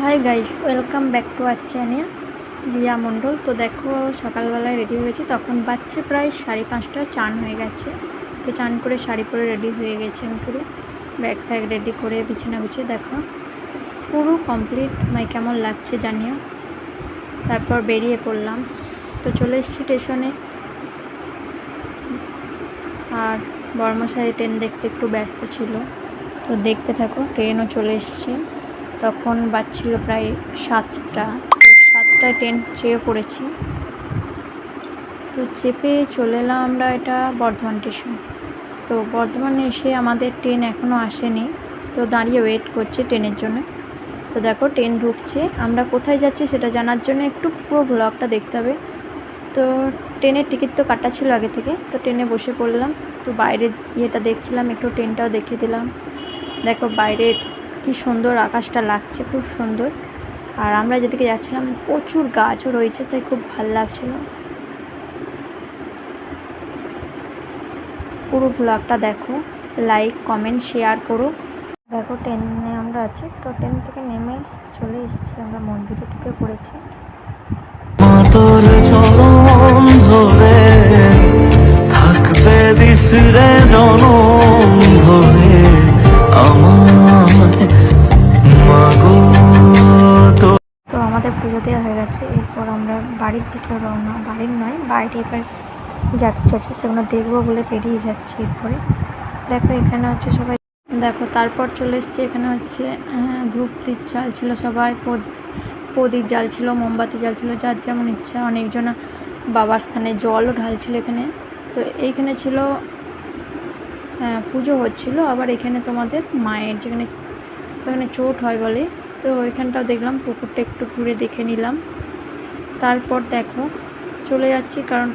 High guys, welcome back to our channel Riya Mondal. তো দেখো, সকালবেলায় রেডি হয়েছি, তখন বাচ্চা প্রায় 5:30 চান হয়ে গেছে। তো চান করে শাড়ি পরে রেডি হয়ে গেছে আমি পুরো, ব্যাগ ফ্যাগ রেডি করে বিছানা গুছিয়ে দেখো পুরো কমপ্লিট। কেমন লাগছে জানিও। তারপর বেরিয়ে পড়লাম, তো চলে এসেছি স্টেশনে। আর বর্মশাই ট্রেন দেখতে একটু ব্যস্ত ছিল, তো দেখতে থাকো। ট্রেনও চলে এসছে, তখন বাজছিল প্রায় 7টা। তো 7টায় ট্রেন চেপে পড়েছি। তো চেপে চলে এলাম আমরা, এটা বর্ধমান স্টেশন। তো বর্ধমানে এসে আমাদের ট্রেন এখনও আসেনি, তো দাঁড়িয়ে ওয়েট করছি ট্রেনের জন্য। তো দেখো ট্রেন ঢুকছে, আমরা কোথায় যাচ্ছি সেটা জানার জন্য একটু পুরো ব্লগটা দেখতে হবে। তো ট্রেনের টিকিট তো কাটা ছিল আগে থেকে, তো ট্রেনে বসে পড়লাম। তো বাইরের ইয়েটা দেখছিলাম, একটু ট্রেনটাও দেখিয়ে দিলাম। দেখো বাইরে কি সুন্দর আকাশটা লাগছে, খুব সুন্দর। আর আমরা যেদিকে যাচ্ছিলাম প্রচুর গাছও রয়েছে, তাই খুব ভালো লাগছিল। পুরো ব্লগটা দেখো, লাইক কমেন্ট শেয়ার করো। দেখো ট্রেনে আমরা আছি, তো ট্রেন থেকে নেমে চলে এসেছি আমরা, মন্দিরে ঢুকে পড়েছি। তোর চরণ ধরে থাকতে দিস রে জনম ধরে আমার মাগো। তো আমাদের পুজো দেওয়া হয়ে গেছে, এরপর আমরা বাড়ির দিকে রওনা, বাড়ির নয় বাইরে এবার যা কিছু আছে সেগুলো দেখবো বলে বেরিয়ে যাচ্ছি। এরপরে দেখো এখানে হচ্ছে সবাই, দেখো তারপর চলে এসছে এখানে হচ্ছে ধূপ জ্বালছিল সবাই, প্রদীপ জ্বালছিল, মোমবাতি জ্বালছিল, যার যেমন ইচ্ছা। অনেকজন বাবার স্থানে জলও ঢালছিল এখানে। তো এইখানে ছিল পুজো হচ্ছিল, আবার এখানে তোমাদের মায়ের যেখানে চোট হয় বলে, তো ওইখানটাও দেখলাম, পুকুরটা একটু ঘুরে দেখে নিলাম। তারপর দেখো চলে যাচ্ছি, কারণ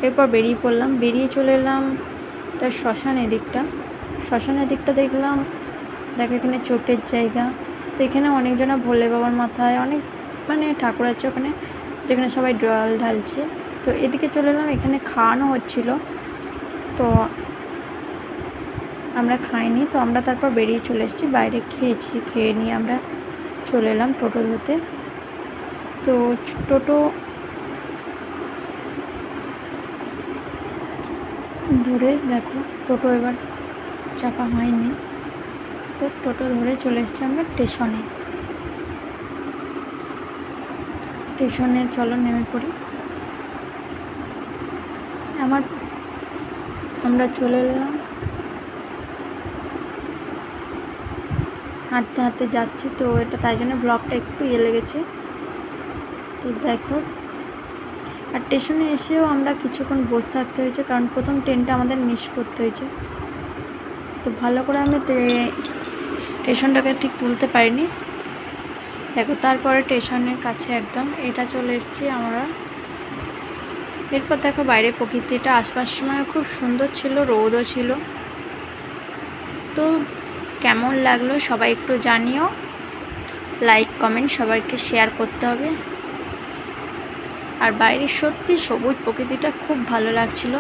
এরপর বেরিয়ে পড়লাম, বেরিয়ে চলে এলাম এটা শ্মশানের দিকটা দেখলাম। দেখো এখানে চোটের জায়গা, তো এখানে অনেকজনা ভোলে বাবার মাথায় অনেক ঠাকুর আছে ওখানে, যেখানে সবাই জল ঢালছে। তো এদিকে চলে এলাম, এখানে খাওয়ানো হচ্ছিল, তো আমরা খাইনি। তো আমরা তারপর বেরিয়ে চলে এসেছি, বাইরে খেয়ে নিয়ে আমরা চলে এলাম টোটো ধরতে। তো টোটো ধরে দেখো, টোটো এবার চাপা হয়নি, তো টোটো ধরে চলে এসেছি আমরা স্টেশনে। চলো নেমে পড়ি। আমরা চলে এলাম, হাঁটতে হাঁটতে যাচ্ছি, তো এটা তাই জন্য ব্লগটা একটু লেগেছে। তো দেখো, আর স্টেশনে এসেও আমরা কিছুক্ষণ বসে থাকতে হয়েছে, কারণ প্রথম ট্রেনটা আমাদের মিস করতে হয়েছে। তো ভালো করে আমি স্টেশনটাকে ঠিক তুলতে পারিনি। দেখো তারপরে স্টেশনের কাছে একদম এটা চলে এসেছি আমরা। এরপর দেখো বাইরে প্রকৃতিটা আসবার সময় খুব সুন্দর ছিল, রোদও ছিল। তো কেমন লাগলো সবাই একটু জানিও, লাইক কমেন্ট সবাইকে শেয়ার করতে হবে। আর বাইরের সত্যি সবুজ প্রকৃতিটা খুব ভালো লাগছিল,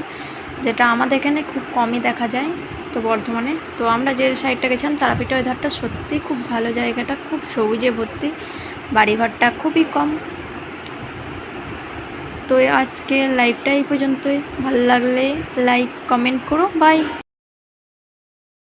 যেটা আমাদের এখানে খুব কমই দেখা যায়। তো বর্ধমানে, তো আমরা যে সাইডটা গেছিলাম তারাপীঠ, ওই ধারটা সত্যি খুব ভালো, জায়গাটা খুব সবুজে ভর্তি, বাড়িঘরটা খুবই কম। তো আজকে লাইভটা এই পর্যন্তই, ভালো লাগলে লাইক কমেন্ট করো, বাই।